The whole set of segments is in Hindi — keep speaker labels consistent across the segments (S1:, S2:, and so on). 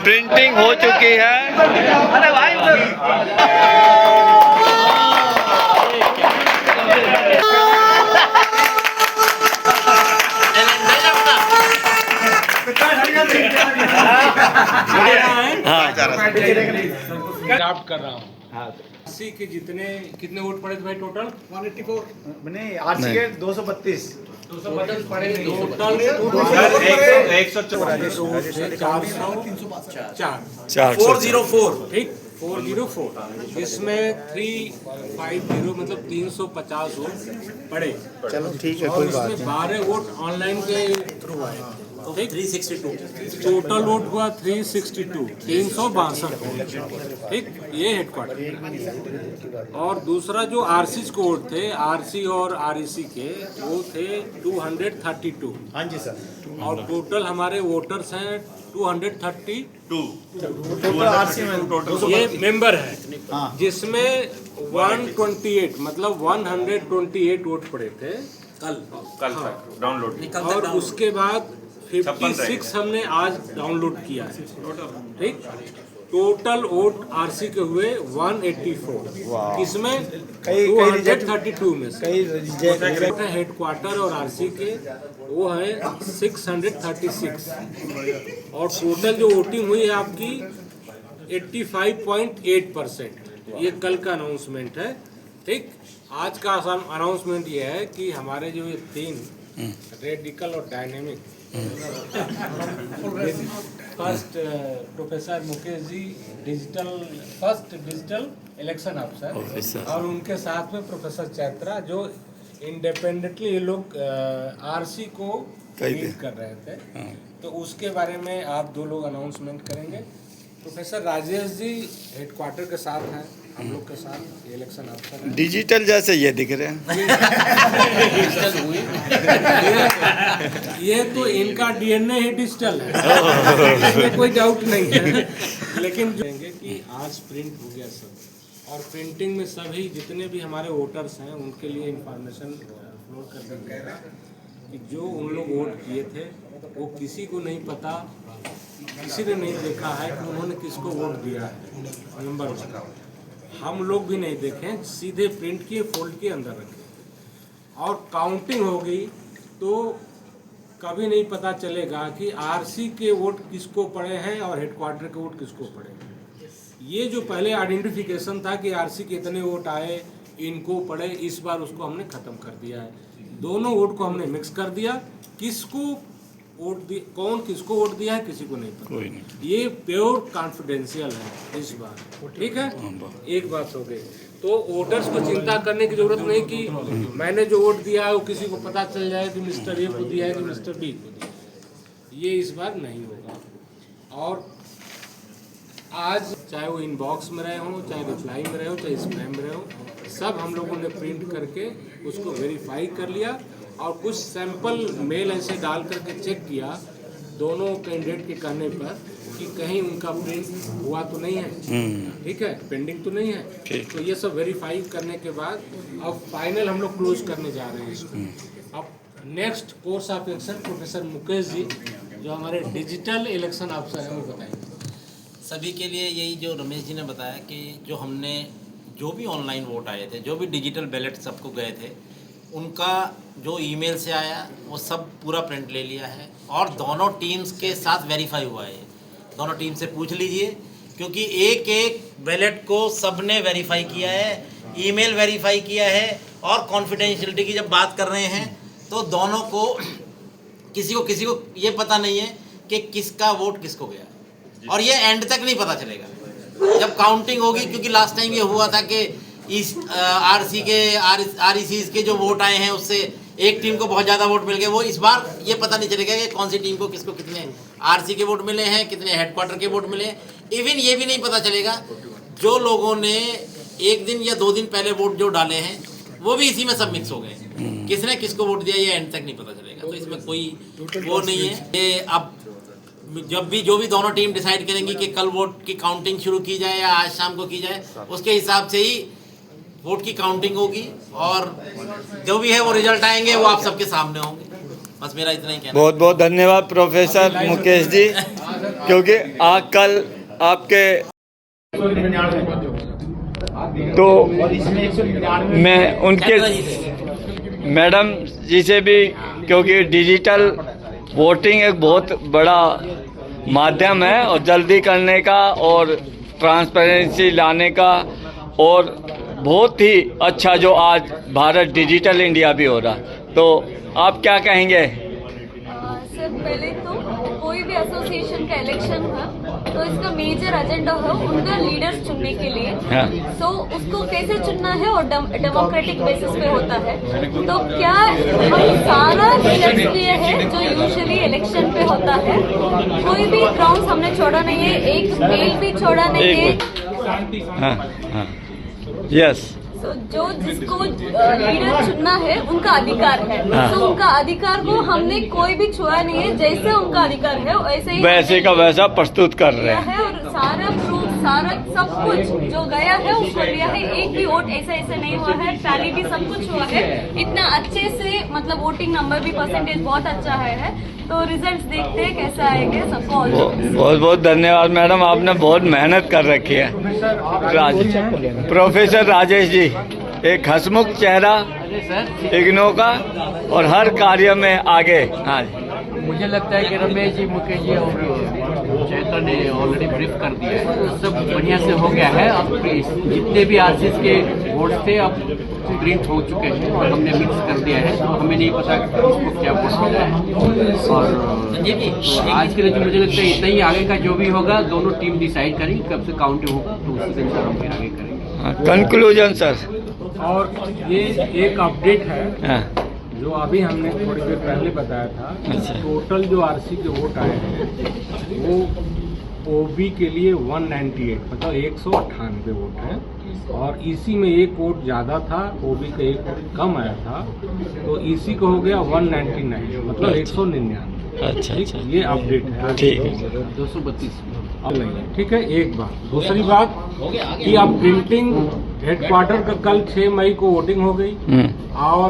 S1: प्रिंटिंग हो चुकी है।
S2: अरे भाई
S3: ड्राफ्ट कर रहा हूँ। अस्सी के जितने कितने वोट पड़े थे भाई टोटल?
S2: 184 नहीं आरसी के 232
S3: पड़े नहीं टोटल
S1: 404
S3: ठीक 404 इसमें 350 मतलब 350 वोट पड़े।
S2: चलो ठीक है
S3: और
S2: कोई बात
S3: इसमें 12 वोट ऑनलाइन के थ्रू आए। ठीक 362 टोटल वोट हुआ 362 362 ठीक ये हेडक्वार्टर। और दूसरा जो आरसी को वोट थे आरसी और आरईसी के वो थे 232।
S2: हाँ जी सर
S3: और टोटल हमारे वोटर्स हैं 232
S2: टोटल आरसी में
S3: ये मेंबर है
S2: हाँ।
S3: जिसमें 128 मतलब 128 वोट पड़े थे कल तक डाउनलोड और उसके बाद 56 हमने आज डाउनलोड किया है। ठीक टोटल वोट आरसी के हुए 184 इसमें 232 में से हेडक्वार्टर और आरसी के वो है 636 और टोटल जो वोटिंग हुई है आपकी 85.8%। ये कल का अनाउंसमेंट है। ठीक आज का अनाउंसमेंट ये है कि हमारे जो ये 3 रेडिकल और डायनेमिक फर्स्ट प्रोफेसर मुकेश जी फर्स्ट डिजिटल इलेक्शन अफसर और उनके साथ में प्रोफेसर चैत्रा जो इंडिपेंडेंटली ये लोग आरसी को लीड कर रहे थे। तो उसके बारे में आप 2 लोग अनाउंसमेंट करेंगे। प्रोफेसर राजेश जी हेडक्वार्टर के साथ हैं हम लोग के साथ इलेक्शन अफसर हैं।
S1: डिजिटल जैसे ये दिख रहे हैं।
S3: ये तो इनका डीएनए ही डिजिटल है इसमें कोई डाउट नहीं है। लेकिन जो कि आज प्रिंट हो गया सब और प्रिंटिंग में सभी जितने भी हमारे वोटर्स हैं उनके लिए इंफॉर्मेशन अपलोड कर दी गई है कि जो उन लोग वोट किए थे वो किसी को नहीं पता किसी ने नहीं देखा है कि उन्होंने किसको वोट दिया है। नंबर 1 हम लोग भी नहीं देखें सीधे प्रिंट किए फोल्ड के अंदर रखें और काउंटिंग होगी तो कभी नहीं पता चलेगा कि आरसी के वोट किसको पड़े हैं और हेडक्वार्टर के वोट किसको पड़े हैं। ये जो पहले आइडेंटिफिकेशन था कि आरसी के इतने वोट आए इनको पड़े इस बार उसको हमने ख़त्म कर दिया है। दोनों वोट को हमने मिक्स कर दिया किसको वोट कौन किसको वोट दिया है किसी को नहीं पता। ये प्योर कॉन्फिडेंशियल है इस बार। ठीक है एक बात हो गई तो वोटर्स को चिंता करने की जरूरत नहीं कि मैंने जो वोट दिया है वो किसी को पता चल जाए कि मिस्टर ए को दिया है कि मिस्टर बी को दिया है। ये इस बार नहीं होगा। और आज चाहे वो इनबॉक्स में रहे हों चाहे रिप्लाई में रहे हो चाहे स्पैम में रहे हो सब हम लोगों ने प्रिंट करके उसको वेरीफाई कर लिया और कुछ सैंपल मेल ऐसे डाल करके चेक किया दोनों कैंडिडेट के कहने पर कि कहीं उनका प्रिंट हुआ तो नहीं है। ठीक है पेंडिंग तो नहीं है। तो ये सब वेरीफाई करने के बाद अब फाइनल हम लोग क्लोज करने जा रहे हैं इसको। अब next course of action professor Mukesh ji जो हमारे डिजिटल इलेक्शन अफसर हैं वो बताएंगे।
S4: सभी के लिए यही जो रमेश जी ने बताया कि जो हमने जो भी ऑनलाइन वोट आए थे जो भी डिजिटल बैलेट सबको गए थे उनका जो ईमेल से आया वो सब पूरा प्रिंट ले लिया है और दोनों टीम्स के साथ वेरीफाई हुआ है। दोनों टीम से पूछ लीजिए क्योंकि एक एक बैलेट को सबने वेरीफाई किया है ईमेल वेरीफाई किया है और कॉन्फिडेंशियलिटी की जब बात कर रहे हैं तो दोनों को किसी को ये पता नहीं है कि किसका वोट किसको गया और ये एंड तक नहीं पता चलेगा जब काउंटिंग होगी क्योंकि लास्ट टाइम ये हुआ था कि इस आरसी के आरईसी के जो वोट आए हैं उससे एक टीम को बहुत ज़्यादा वोट मिल गए। वो इस बार ये पता नहीं चलेगा कि कौन सी टीम को किसको कितने आरसी के वोट मिले हैं कितने हेडक्वार्टर के वोट मिले हैं। इवन ये भी नहीं पता चलेगा जो लोगों ने 1 दिन या 2 दिन पहले वोट जो डाले हैं वो भी इसी में सब मिक्स हो गए। किसने किसको वोट दिया ये एंड तक नहीं पता चलेगा। तो इसमें कोई वो नहीं है। ये अब जब भी जो भी दोनों टीम डिसाइड करेंगी कि कल वोट की काउंटिंग शुरू की जाए या आज शाम को की जाए उसके हिसाब से ही वोट की काउंटिंग होगी और जो भी है वो रिजल्ट आएंगे वो आप सबके सामने होंगे। बस मेरा इतना ही कहना।
S1: बहुत बहुत धन्यवाद प्रोफेसर मुकेश जी। क्योंकि कल आपके तो मैं उनके मैडम जी से भी, क्योंकि डिजिटल वोटिंग एक बहुत बड़ा माध्यम है और जल्दी करने का और ट्रांसपेरेंसी लाने का, और बहुत ही अच्छा जो आज भारत डिजिटल इंडिया भी हो रहा, तो आप क्या कहेंगे?
S5: सर पहले तो कोई भी एसोसिएशन का इलेक्शन है तो इसका मेजर एजेंडा है उनका लीडर्स चुनने के लिए।
S1: हाँ।
S5: तो उसको कैसे चुनना है और डेमोक्रेटिक बेसिस पे होता है। तो क्या हम सारा लीडर्स लिए है जो यूजुअली इलेक्शन पे होता है, कोई भी ग्राउंड हमने छोड़ा नहीं है, एक मेल भी छोड़ा नहीं है।
S1: हाँ हाँ यस।
S5: तो जो जिसको लीडर चुनना है उनका अधिकार है।
S1: हाँ।
S5: तो उनका अधिकार को हमने कोई भी छुआ नहीं है, जैसे उनका अधिकार है वैसे ही
S1: वैसे का वैसा प्रस्तुत कर रहे हैं।
S5: है। और सारा प्रूफ सारा सब कुछ जो गया है उसको लिया है। एक भी वोट ऐसे नहीं हुआ है, टैली भी सब कुछ हुआ है इतना अच्छे से, मतलब वोटिंग नंबर भी परसेंटेज बहुत अच्छा है। तो रिजल्ट्स देखते हैं कैसा आएंगे सबको।
S1: बहुत बहुत धन्यवाद मैडम, आपने बहुत मेहनत कर रखी है। प्रोफेसर राजेश जी, एक हंसमुख चेहरा इग्नो का और हर कार्य में आगे। हाँ
S6: मुझे लगता है कि रमेश जी, मुकेश जी और चैतन ने ऑलरेडी ब्रीफ कर दिया है, तो सब बढ़िया से हो गया है। अब जितने भी आरसीएस के वोट थे अब प्रिंट हो चुके हैं और हमने मिक्स कर दिया है, तो हमें नहीं पता कि किसको क्या वोट मिला है। और तो आज के लिए जो मुझे लगता है इतना ही, आगे का जो भी होगा दोनों टीम डिसाइड करेंगी कब से काउंटिंग होगा, तो उसी के अनुसार हम फिर आगे करेंगे।
S1: Conclusion sir.
S3: और ये एक अपडेट है
S1: हाँ।
S3: जो अभी हमने थोड़ी देर पहले बताया था।
S1: अच्छा।
S3: टोटल जो आरसी के वोट आए हैं वो ओबी के लिए 198, मतलब 198 वोट हैं, और ईसी में एक वोट ज़्यादा था, ओबी का एक वोट कम आया था, तो ईसी को हो गया 199, मतलब 199।
S1: अच्छा अच्छा
S3: ये अपडेट है।
S1: ठीक है।
S6: 232।
S3: ठीक है। एक बात, दूसरी बात कि अब प्रिंटिंग हेडक्वार्टर का कल 6 मई को वोटिंग हो गई, और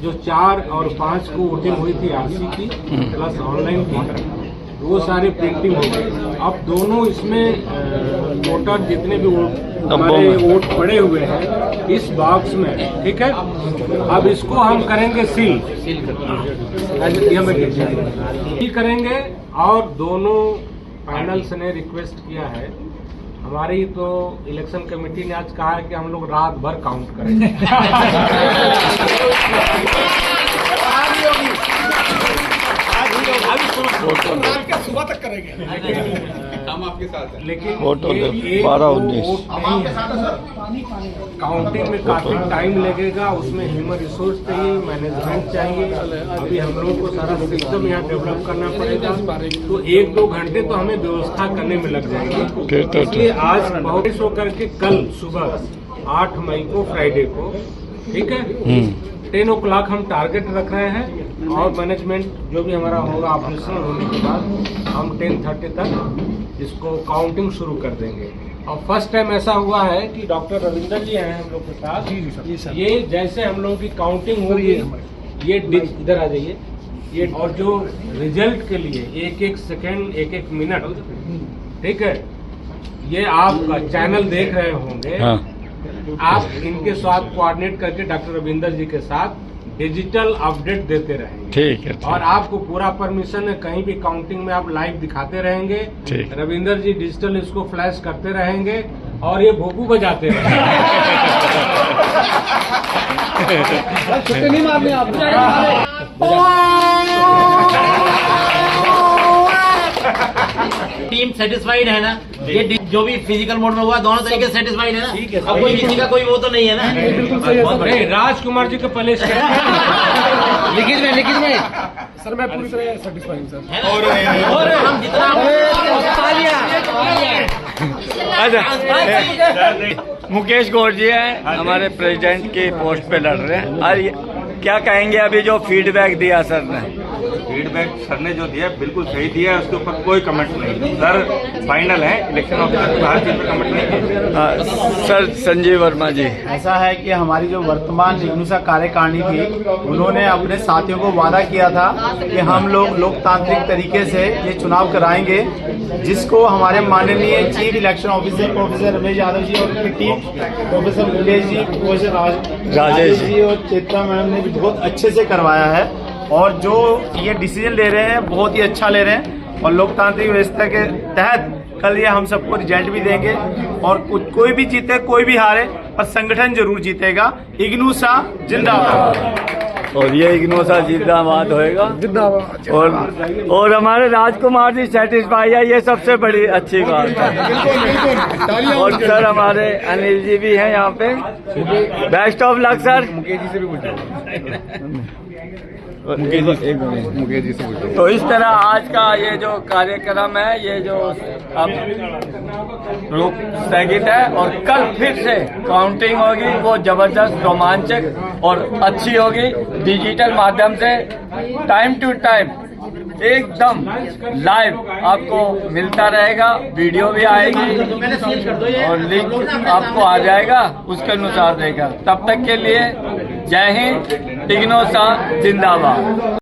S3: जो 4 और 5 को वोटिंग हुई थी आरसी की प्लस ऑनलाइन की, वो सारी प्रिंटिंग हो गई। अब दोनों इसमें वोटर जितने भी हमारे वोट पड़े हुए हैं इस बॉक्स में, ठीक है। अब इसको हम करेंगे सील करेंगे, और दोनों पैनल्स ने रिक्वेस्ट किया है, हमारी तो इलेक्शन कमेटी ने आज कहा है कि हम लोग रात भर काउंट करेंगे।
S2: सुबह तक करेंगे, हम आपके साथ हैं।
S3: लेकिन
S1: वोटों
S3: ये
S1: में 12-19
S3: काउंटिंग में काफी टाइम लगेगा, उसमें ह्यूमन रिसोर्स चाहिए, मैनेजमेंट चाहिए। अभी हम लोगों को सारा सिस्टम यहाँ डेवलप करना पड़ेगा, तो 1-2 घंटे तो हमें व्यवस्था करने में लग जाएगी। इसलिए आज बहुत होकर के कल सुबह 8 मई को फ्राइडे को, ठीक है, 10 o'clock हम टारगेट रख रहे हैं, और मैनेजमेंट जो भी हमारा होगा ऑपरेशनल होने के बाद हम 10:30 तक इसको काउंटिंग शुरू कर देंगे। और फर्स्ट टाइम ऐसा हुआ है कि डॉक्टर रविंदर जी हैं हम लोग के साथ। जी सर। ये जैसे हम लोगों की काउंटिंग होगी, ये इधर आ जाइए, ये और जो रिजल्ट के लिए 1-1 सेकेंड 1-1 मिनट, ठीक है, ये आप चैनल देख रहे होंगे।
S1: हाँ।
S3: आप इनके साथ कोऑर्डिनेट करके डॉक्टर रविंदर जी के साथ डिजिटल अपडेट देते रहेंगे।
S1: ठीक है।
S3: और आपको पूरा परमिशन है, कहीं भी काउंटिंग में आप लाइव दिखाते रहेंगे।
S1: ठीक।
S3: रविंदर जी डिजिटल इसको फ्लैश करते रहेंगे, और ये भोपू बजाते रहेंगे।
S2: नहीं मारने आपने।
S4: टीम सेटिस्फाइड है ना? ये जो भी फिजिकल मोड में हुआ दोनों तरीके से सेटिस्फाइड है ना?
S3: ठीक है,
S4: अब कोई किसी का कोई वो तो नहीं है ना?
S3: नहीं, राजकुमार जी का पहले
S4: लिखित में
S2: सर मैं पूरी तरह सेटिस्फाइड सर।
S4: है ना? और हम जितना
S1: अच्छा, मुकेश गौर जी हैं, हमारे प्रेसिडेंट की पोस्ट पे लड़ रहे हैं। और क्या कहेंगे अभी जो फीडबैक दिया सर ने?
S7: फीडबैक सर ने जो दिया बिल्कुल सही दिया है, उसके ऊपर कोई कमेंट नहीं। सर फाइनल है, इलेक्शन ऑफिसर को हर चीज़ पर कमेंट नहीं किया।
S1: सर संजीव वर्मा जी,
S8: ऐसा है कि हमारी जो वर्तमान इग्नूसा कार्यकारिणी थी, उन्होंने अपने साथियों को वादा किया था कि हम लोग लोकतांत्रिक तरीके से ये चुनाव कराएंगे, जिसको हमारे माननीय chief election officer professor Ramesh Yadav ji और उनकी team professor Mukesh ji, professor Rajesh ji और चेतना मैडम ने भी बहुत अच्छे से करवाया है। और जो ये डिसीजन ले रहे हैं बहुत ही अच्छा ले रहे हैं, और लोकतांत्रिक व्यवस्था के तहत कल ये हम सबको रिजल्ट भी देंगे। और कोई भी जीते कोई भी हारे, पर संगठन जरूर जीतेगा। इग्नूसा जिंदाबाद।
S1: और ये इग्नूसा जिंदाबाद होएगा, जिंदाबाद। और हमारे राजकुमार जी सेटिस्फाई है, ये सबसे बड़ी अच्छी बात है। और सर हमारे अनिल जी भी हैं यहाँ पे, best of luck sir. Mukesh ji से भी मुकेश जी से पूछो। तो इस तरह आज का ये जो कार्यक्रम है, ये जो अब स्थगित है, और कल फिर से काउंटिंग होगी, वो जबरदस्त रोमांचक और अच्छी होगी। डिजिटल माध्यम से टाइम टू टाइम एकदम लाइव आपको मिलता रहेगा, वीडियो भी आएगी और लिंक आपको आ जाएगा, उसके अनुसार देगा। तब तक के लिए जय हिंद, इग्नूसा जिंदाबाद।